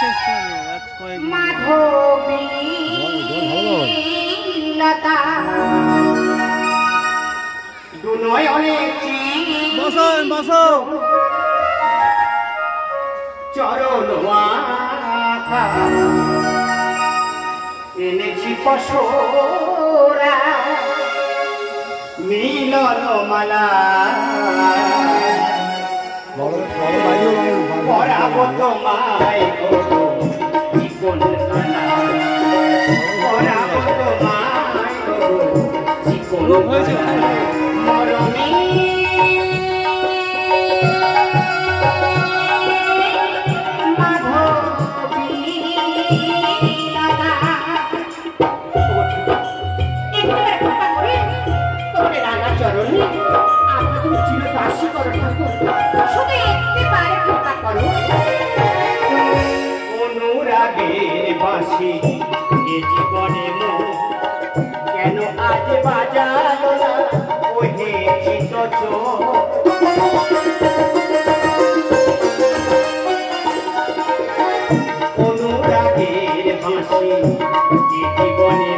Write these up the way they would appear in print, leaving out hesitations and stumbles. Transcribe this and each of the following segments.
Change করে এক কয়েক মাধবী লতা দুনয় অনেক বসো বসো চরণ আঁকা এনেছি পশোরা মিলন মালা পরাবো তোমায় জীবন কালা পরাবো তোমায় জীবন মরমী অনুরাগের বাঁশি এ জীবনে কেন আজ বাজালো না ওহে চিত অনুরাগের বাঁশি এ জীবনে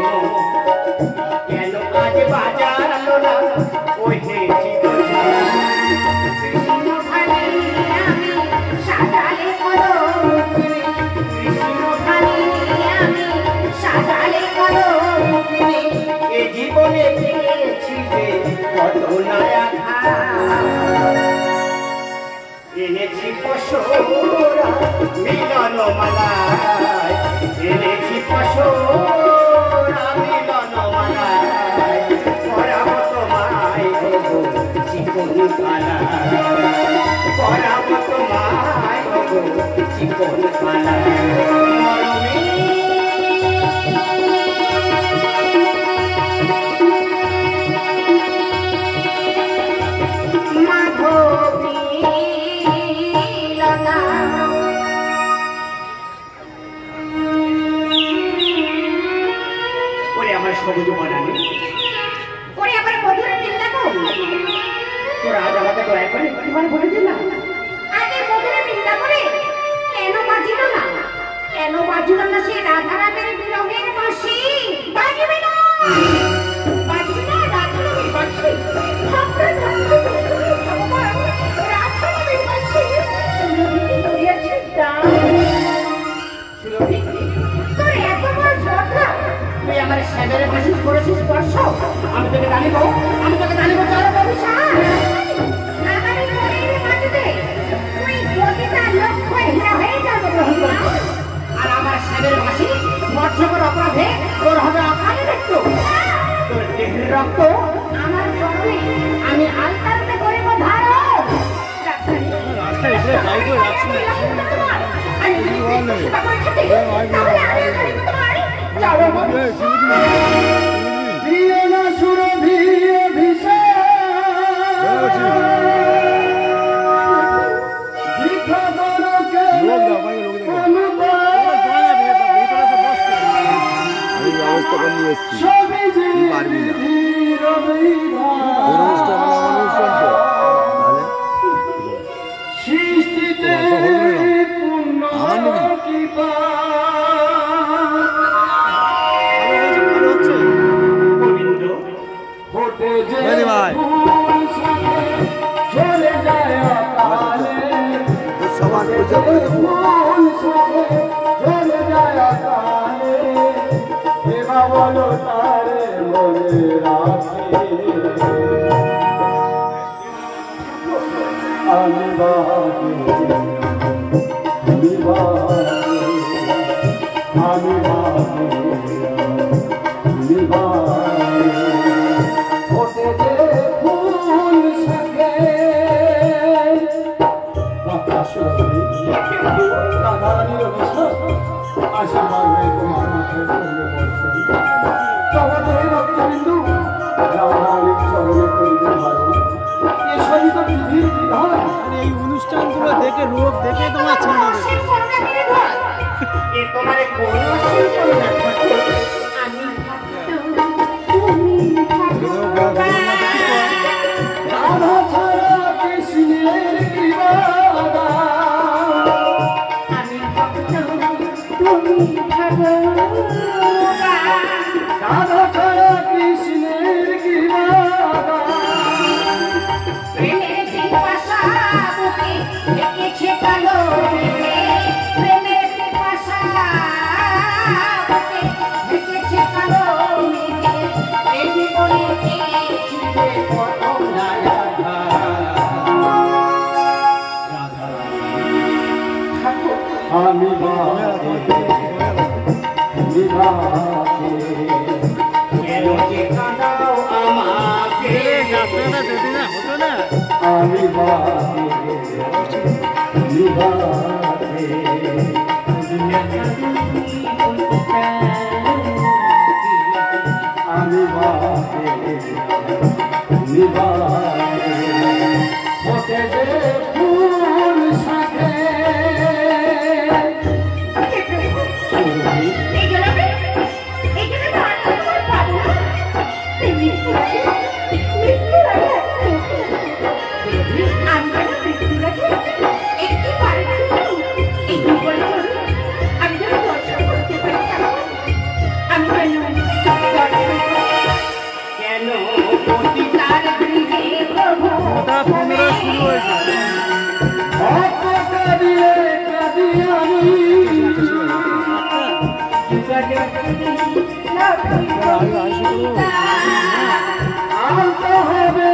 কেন আজ বাজালো না ওহে চিত জীবনে পেয়েছি যে কত নয়া এনেছি পশোরা মিলন মালায় এনেছি পশোরা মিলন মালায় পরাবো তোমায় জীবন কালা পরাবো তোমায় জীবন কালা মরমী সবুজ বানানি ওরে আবার মধুরে দিল না গো তোরা আজ আমাকে দয়া করে একবার বলে দিল না আগে মধুরে দিল না করে কেন বাজিল না সে রাধা রাতের বিরহের বাঁশি বাজবে না রাধারানীর বাঁশি সবটা জানতে ভগবান রাধারানীর বাঁশি সুরভি ধরিয়াছে সুরভি তোর এত বড় শ্রদ্ধা তুই আমার সেবেরে বাঁশি করেছিস স্পর্শ আমি তোকে জানিব চলো অভিশাপ আগামী পরের মাটিতে তুই প্রতিটা লক্ষ্য হীরা হয়ে যাবে আর আমার সেবের বাঁশি স্পর্শ করে অপরাধে তোর হবে অকালে মৃত্যু তোর দেহের রক্ত আমার চরণে আমি আলতাতে করিব ধারণ এই অনুষ্ঠানগুলো দেখে লোক দেখে তোমার ছেড়ে আমি রাধা ছাড়া কৃষ্ণের কি রাধা প্রেমের পিপাসা বুকে ঢেকেছে কালো মেঘে, প্রেমের পিপাসা বুকে ঢেকেছে কালো মেঘে, এই জীবনে কে ছিলে প্রথম রাধা। ঠাকুর আমি বাঁধে বিভাগে কেন যে কাঁদাও আমাকে, আমি বাঁধে বিভাগে আমি বাঁধে বিভাগে ওকে যে ফুল সাথে এই গেলামে তো আর পাবো না। মৃত্যুর আগে আমি কেন মৃত্যুর আগে একটু পারে না এই দুর্বল শরীর আমি যেন দর্শন করতে পারি ঠাকুর। আমি কেন পতিতার গৃহে প্রভু পুনরায় শুরু হয়েছে কাঁদিয়ে কাঁদিয়ে আমি আনতে হবে